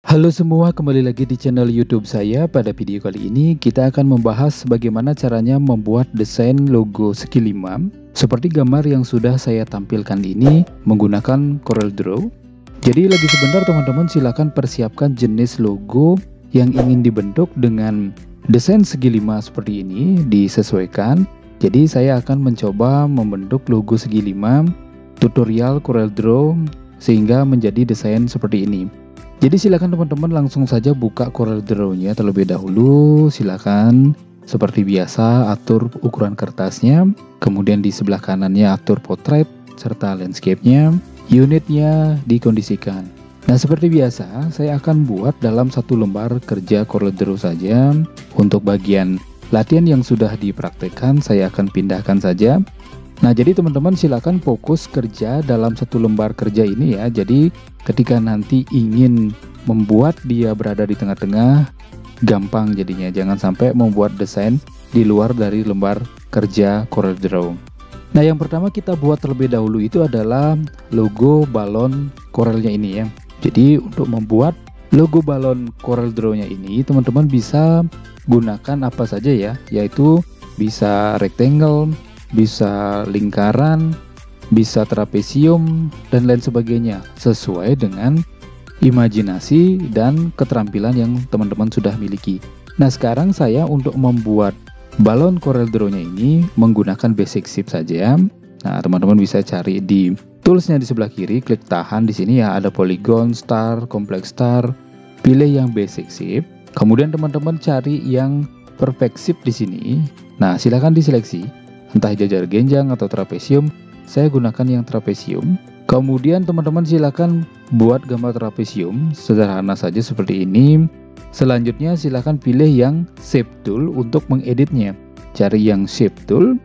Halo semua, kembali lagi di channel YouTube saya. Pada video kali ini kita akan membahas bagaimana caranya membuat desain logo segi 5 seperti gambar yang sudah saya tampilkan ini menggunakan CorelDRAW. Jadi lagi sebentar teman-teman, silakan persiapkan jenis logo yang ingin dibentuk dengan desain segi 5 seperti ini, disesuaikan. Jadi saya akan mencoba membentuk logo segi 5 tutorial CorelDRAW sehingga menjadi desain seperti ini. Jadi silakan teman-teman langsung saja buka CorelDRAW-nya terlebih dahulu. Silakan seperti biasa atur ukuran kertasnya, kemudian di sebelah kanannya atur portrait serta landscape-nya, unitnya dikondisikan. Nah, seperti biasa saya akan buat dalam satu lembar kerja CorelDRAW saja. Untuk bagian latihan yang sudah dipraktekkan saya akan pindahkan saja. Nah, jadi teman-teman silakan fokus kerja dalam satu lembar kerja ini ya. Jadi ketika nanti ingin membuat dia berada di tengah-tengah, gampang jadinya. Jangan sampai membuat desain di luar dari lembar kerja CorelDRAW. Nah, yang pertama kita buat terlebih dahulu itu adalah logo balon Corelnya ini ya. Jadi untuk membuat logo balon CorelDRAW-nya ini, teman-teman bisa gunakan apa saja ya, yaitu bisa rectangle, bisa lingkaran, bisa trapesium, dan lain sebagainya, sesuai dengan imajinasi dan keterampilan yang teman-teman sudah miliki. Nah, sekarang saya untuk membuat balon CorelDRAW-nya ini menggunakan basic shape saja. Nah, teman-teman bisa cari di toolsnya di sebelah kiri, klik tahan di sini ya, ada polygon, star, complex star, pilih yang basic shape. Kemudian teman-teman cari yang perfect shape di sini. Nah, silahkan diseleksi, entah jajar genjang atau trapesium. Saya gunakan yang trapesium. Kemudian teman-teman silakan buat gambar trapesium sederhana saja seperti ini. Selanjutnya silakan pilih yang shape tool untuk mengeditnya. Cari yang shape tool.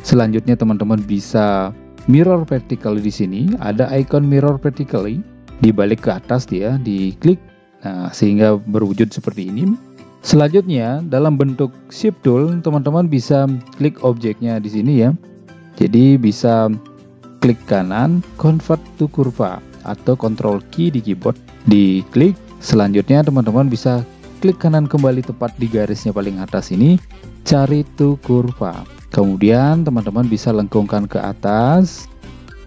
Selanjutnya teman-teman bisa mirror vertically di sini. Ada icon mirror vertically, dibalik ke atas dia, diklik. Nah, sehingga berwujud seperti ini. Selanjutnya dalam bentuk shape tool, teman-teman bisa klik objeknya di sini ya. Jadi bisa klik kanan convert to kurva atau control key di keyboard diklik. Selanjutnya teman-teman bisa klik kanan kembali tepat di garisnya paling atas ini, cari to kurva. Kemudian teman-teman bisa lengkungkan ke atas.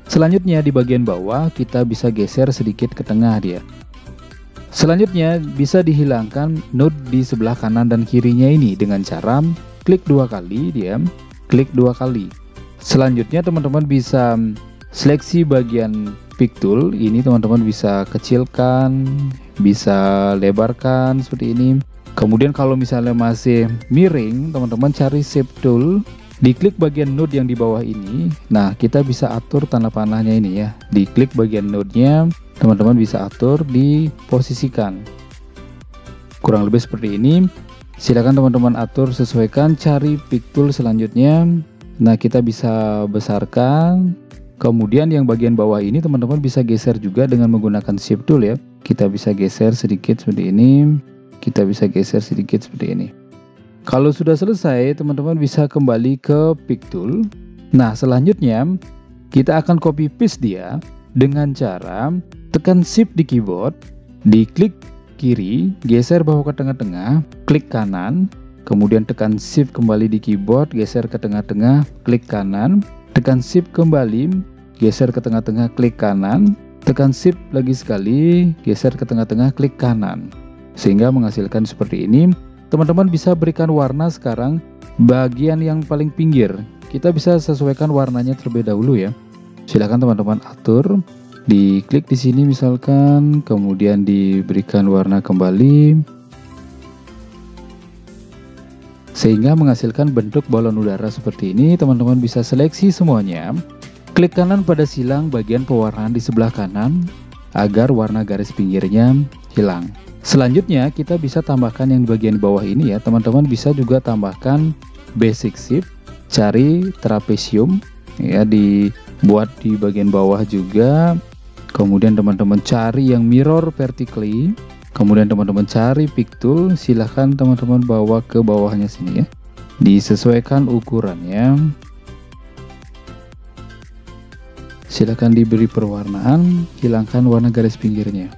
Selanjutnya di bagian bawah kita bisa geser sedikit ke tengah dia. Selanjutnya bisa dihilangkan node di sebelah kanan dan kirinya ini dengan cara klik dua kali dia, klik dua kali. Selanjutnya teman-teman bisa seleksi bagian pick tool ini, teman-teman bisa kecilkan, bisa lebarkan seperti ini. Kemudian kalau misalnya masih miring, teman-teman cari shape tool, diklik bagian node yang di bawah ini. Nah, kita bisa atur tanda panahnya ini ya, diklik bagian node-nya. Teman-teman bisa atur, diposisikan kurang lebih seperti ini. Silakan teman-teman atur, sesuaikan, cari pick tool selanjutnya. Nah, kita bisa besarkan. Kemudian yang bagian bawah ini teman-teman bisa geser juga dengan menggunakan shape tool ya. Kita bisa geser sedikit seperti ini, kita bisa geser sedikit seperti ini. Kalau sudah selesai, teman-teman bisa kembali ke pick tool. Nah, selanjutnya kita akan copy paste dia dengan cara tekan shift di keyboard, diklik kiri, geser bawah ke tengah-tengah, klik kanan, kemudian tekan shift kembali di keyboard, geser ke tengah-tengah, klik kanan, tekan shift kembali, geser ke tengah-tengah, klik kanan, tekan shift lagi sekali, geser ke tengah-tengah, klik kanan, sehingga menghasilkan seperti ini. Teman-teman bisa berikan warna sekarang bagian yang paling pinggir. Kita bisa sesuaikan warnanya terlebih dahulu ya. Silakan teman-teman atur, diklik di sini misalkan, kemudian diberikan warna kembali sehingga menghasilkan bentuk balon udara seperti ini. Teman-teman bisa seleksi semuanya, klik kanan pada silang bagian pewarnaan di sebelah kanan agar warna garis pinggirnya hilang. Selanjutnya kita bisa tambahkan yang di bagian bawah ini ya. Teman-teman bisa juga tambahkan basic shape, cari trapesium ya, dibuat di bagian bawah juga. Kemudian teman-teman cari yang mirror vertically, kemudian teman-teman cari pick tool, silahkan teman-teman bawa ke bawahnya sini ya, disesuaikan ukurannya. Silahkan diberi perwarnaan, hilangkan warna garis pinggirnya.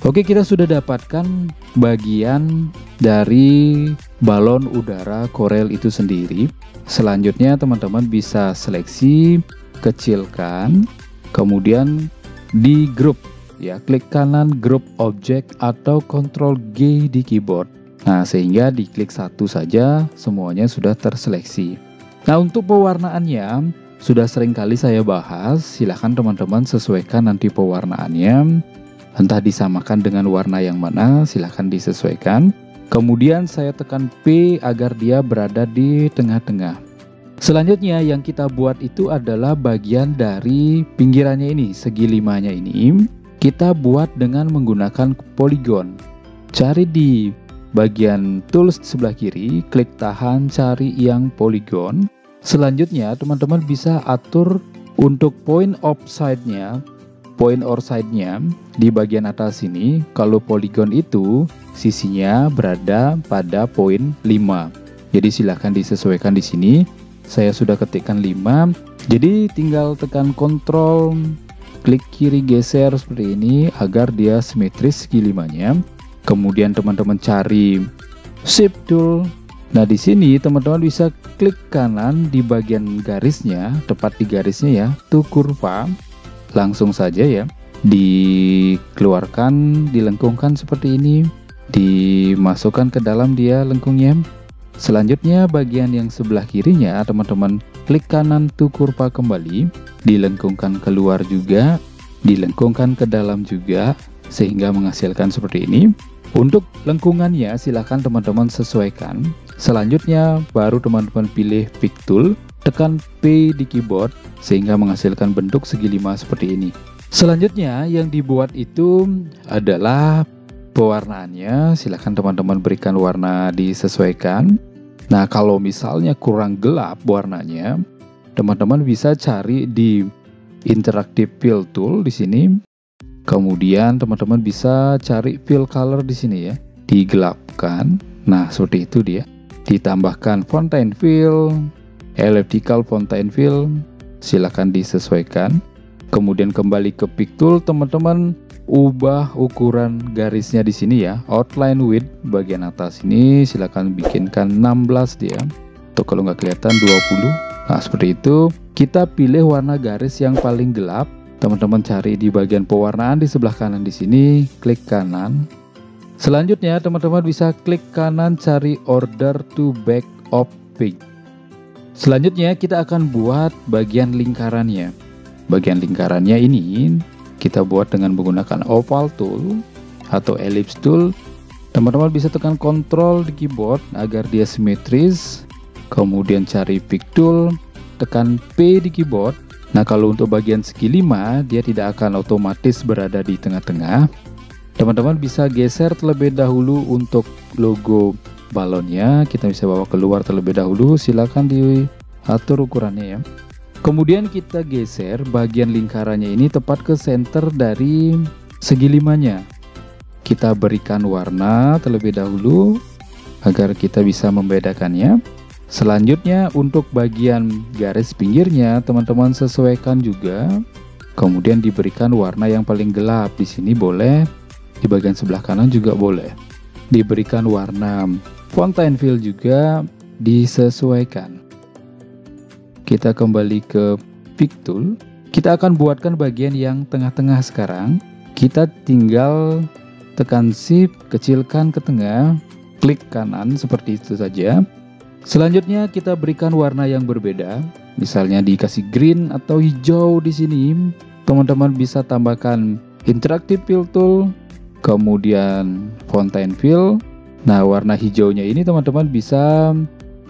Oke, kita sudah dapatkan bagian dari balon udara Corel itu sendiri. Selanjutnya teman-teman bisa seleksi, kecilkan, kemudian di grup ya, klik kanan grup objek atau Ctrl G di keyboard. Nah, sehingga diklik satu saja semuanya sudah terseleksi. Nah, untuk pewarnaannya sudah sering kali saya bahas, silahkan teman-teman sesuaikan nanti pewarnaannya. Entah disamakan dengan warna yang mana, silahkan disesuaikan. Kemudian saya tekan P agar dia berada di tengah-tengah. Selanjutnya yang kita buat itu adalah bagian dari pinggirannya ini, segi limanya ini. Kita buat dengan menggunakan polygon. Cari di bagian tools sebelah kiri, klik tahan, cari yang polygon. Selanjutnya teman-teman bisa atur untuk point offside-nya. Point or side-nya di bagian atas sini, kalau polygon itu sisinya berada pada poin 5. Jadi silahkan disesuaikan di sini. Saya sudah ketikkan 5. Jadi tinggal tekan Ctrl, klik kiri geser seperti ini agar dia simetris segi limanya. Kemudian teman-teman cari Shape Tool. Nah, di sini teman-teman bisa klik kanan di bagian garisnya, tepat di garisnya ya, to kurva. Langsung saja ya, dikeluarkan, dilengkungkan seperti ini, dimasukkan ke dalam dia lengkungnya. Selanjutnya bagian yang sebelah kirinya teman-teman klik kanan to kurva kembali, dilengkungkan keluar juga, dilengkungkan ke dalam juga, sehingga menghasilkan seperti ini. Untuk lengkungannya silahkan teman-teman sesuaikan. Selanjutnya baru teman-teman pilih Pick Tool, tekan P di keyboard sehingga menghasilkan bentuk segi 5 seperti ini. Selanjutnya yang dibuat itu adalah pewarnaannya. Silahkan teman-teman berikan warna disesuaikan. Nah, kalau misalnya kurang gelap warnanya, teman-teman bisa cari di Interactive Fill Tool di sini. Kemudian teman-teman bisa cari Fill Color di sini ya, digelapkan. Nah, seperti itu dia. Ditambahkan Fontaine Fill, Elliptical Fontaine Fill, silahkan disesuaikan. Kemudian kembali ke Pick Tool, teman-teman ubah ukuran garisnya di sini ya. Outline width bagian atas ini silahkan bikinkan 16 dia. Atau kalau nggak kelihatan 20. Nah, seperti itu. Kita pilih warna garis yang paling gelap. Teman-teman cari di bagian pewarnaan di sebelah kanan di sini, klik kanan. Selanjutnya teman-teman bisa klik kanan cari Order to Back of Page. Selanjutnya kita akan buat bagian lingkarannya. Bagian lingkarannya ini kita buat dengan menggunakan Oval Tool atau Ellipse Tool. Teman-teman bisa tekan Ctrl di keyboard agar dia simetris. Kemudian cari Pick Tool, tekan P di keyboard. Nah, kalau untuk bagian segi 5 dia tidak akan otomatis berada di tengah-tengah. Teman-teman bisa geser terlebih dahulu untuk logo balonnya. Kita bisa bawa keluar terlebih dahulu. Silakan diatur ukurannya ya. Kemudian kita geser bagian lingkarannya ini tepat ke center dari segi 5-nya. Kita berikan warna terlebih dahulu agar kita bisa membedakannya. Selanjutnya untuk bagian garis pinggirnya teman-teman sesuaikan juga. Kemudian diberikan warna yang paling gelap. Di sini boleh, di bagian sebelah kanan juga boleh. Diberikan warna Fontaine Fill juga disesuaikan. Kita kembali ke Pick Tool. Kita akan buatkan bagian yang tengah-tengah sekarang. Kita tinggal tekan Shift, kecilkan ke tengah, klik kanan seperti itu saja. Selanjutnya kita berikan warna yang berbeda, misalnya dikasih green atau hijau di sini. Teman-teman bisa tambahkan Interactive Fill Tool, kemudian Fontaine Fill. Nah, warna hijaunya ini teman-teman bisa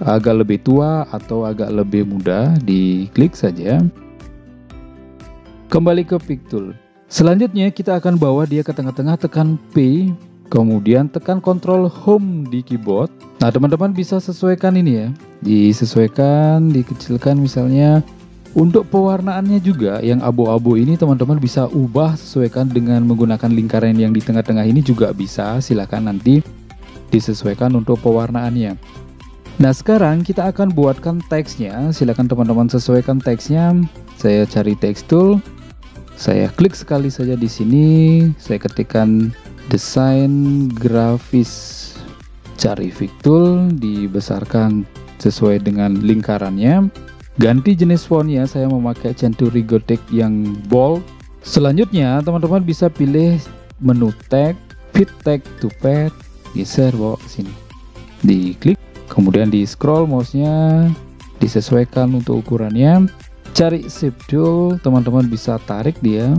agak lebih tua atau agak lebih muda, diklik saja. Kembali ke Pick Tool. Selanjutnya kita akan bawa dia ke tengah-tengah, tekan P. Kemudian tekan Ctrl Home di keyboard. Nah, teman-teman bisa sesuaikan ini ya. Disesuaikan, dikecilkan misalnya. Untuk pewarnaannya juga yang abu-abu ini teman-teman bisa ubah sesuaikan dengan menggunakan lingkaran yang di tengah-tengah ini juga bisa. Silakan nanti disesuaikan untuk pewarnaannya. Nah, sekarang kita akan buatkan teksnya. Silakan teman-teman sesuaikan teksnya. Saya cari Text Tool. Saya klik sekali saja di sini. Saya ketikkan desain grafis. Cari Pick Tool, dibesarkan sesuai dengan lingkarannya. Ganti jenis fontnya, saya memakai Century Gothic yang bold. Selanjutnya teman-teman bisa pilih menu tag, fit tag to pad, geser bawa ke sini. Diklik, kemudian di scroll mouse-nya, disesuaikan untuk ukurannya. Cari Shape Tool, teman-teman bisa tarik dia.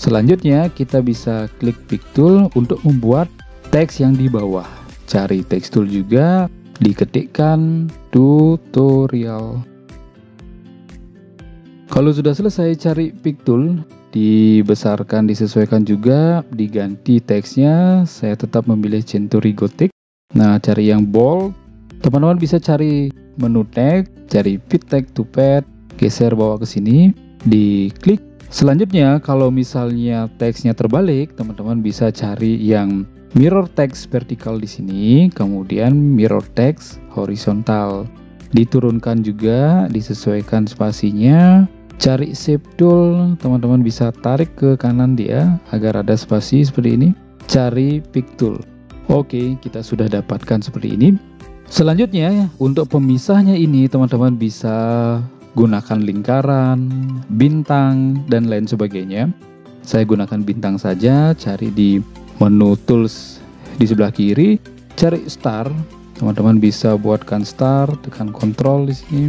Selanjutnya kita bisa klik Pick Tool untuk membuat teks yang di bawah. Cari Text Tool juga, diketikkan tutorial. Kalau sudah selesai cari Pick Tool, dibesarkan, disesuaikan juga, diganti teksnya. Saya tetap memilih Century Gothic. Nah, cari yang bold. Teman-teman bisa cari menu tag, cari fit tag to pad, geser bawa ke sini, diklik. Selanjutnya, kalau misalnya teksnya terbalik, teman-teman bisa cari yang mirror text vertikal di sini, kemudian mirror text horizontal. Diturunkan juga, disesuaikan spasinya. Cari Shape Tool, teman-teman bisa tarik ke kanan dia agar ada spasi seperti ini. Cari Pick Tool. Oke, kita sudah dapatkan seperti ini. Selanjutnya, untuk pemisahnya ini teman-teman bisa gunakan lingkaran, bintang, dan lain sebagainya. Saya gunakan bintang saja, cari di menu tools di sebelah kiri, cari star. Teman-teman bisa buatkan star, tekan kontrol di sini,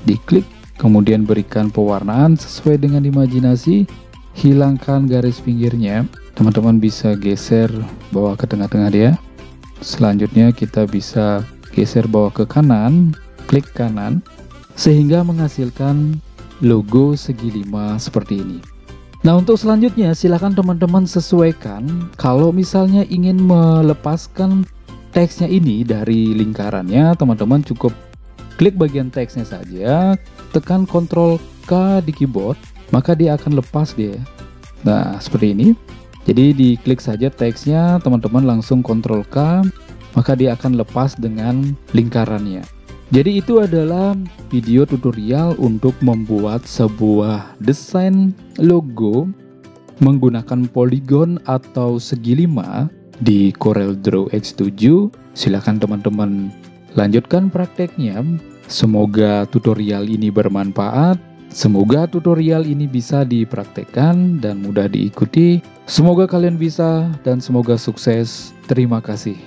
diklik, kemudian berikan pewarnaan sesuai dengan imajinasi, hilangkan garis pinggirnya. Teman-teman bisa geser bawa ke tengah-tengah dia. Selanjutnya kita bisa geser bawa ke kanan, klik kanan, sehingga menghasilkan logo segi 5 seperti ini. Nah, untuk selanjutnya silakan teman-teman sesuaikan. Kalau misalnya ingin melepaskan teksnya ini dari lingkarannya, teman-teman cukup klik bagian teksnya saja, tekan Ctrl K di keyboard, maka dia akan lepas dia. Nah, seperti ini. Jadi diklik saja teksnya, teman-teman langsung Ctrl K, maka dia akan lepas dengan lingkarannya. Jadi itu adalah video tutorial untuk membuat sebuah desain logo menggunakan polygon atau segi 5 di CorelDRAW X7. Silakan teman-teman lanjutkan prakteknya. Semoga tutorial ini bermanfaat. Semoga tutorial ini bisa dipraktekkan dan mudah diikuti. Semoga kalian bisa dan semoga sukses. Terima kasih.